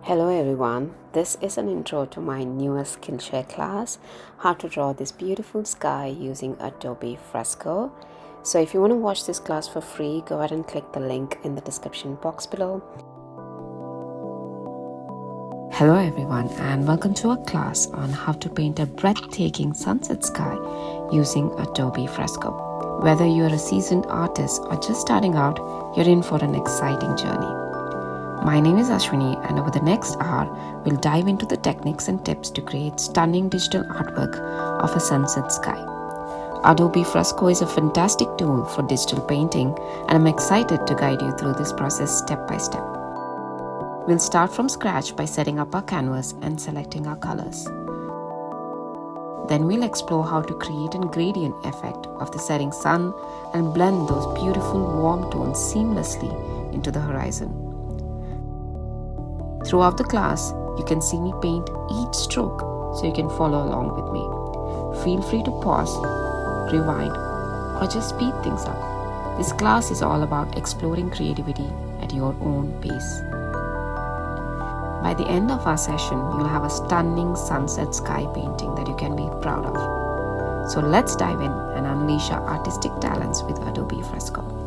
Hello everyone, this is an intro to my newest Skillshare class, how to draw this beautiful sky using Adobe Fresco. So if you want to watch this class for free, go ahead and click the link in the description box below. Hello everyone and welcome to a class on how to paint a breathtaking sunset sky using Adobe Fresco. Whether you're a seasoned artist or just starting out, you're in for an exciting journey. My name is Ashwini and over the next hour, we'll dive into the techniques and tips to create stunning digital artwork of a sunset sky. Adobe Fresco is a fantastic tool for digital painting and I'm excited to guide you through this process step by step. We'll start from scratch by setting up our canvas and selecting our colors. Then we'll explore how to create a gradient effect of the setting sun and blend those beautiful warm tones seamlessly into the horizon. Throughout the class, you can see me paint each stroke so you can follow along with me. Feel free to pause, rewind, or just speed things up. This class is all about exploring creativity at your own pace. By the end of our session, you'll have a stunning sunset sky painting that you can be proud of. So let's dive in and unleash our artistic talents with Adobe Fresco.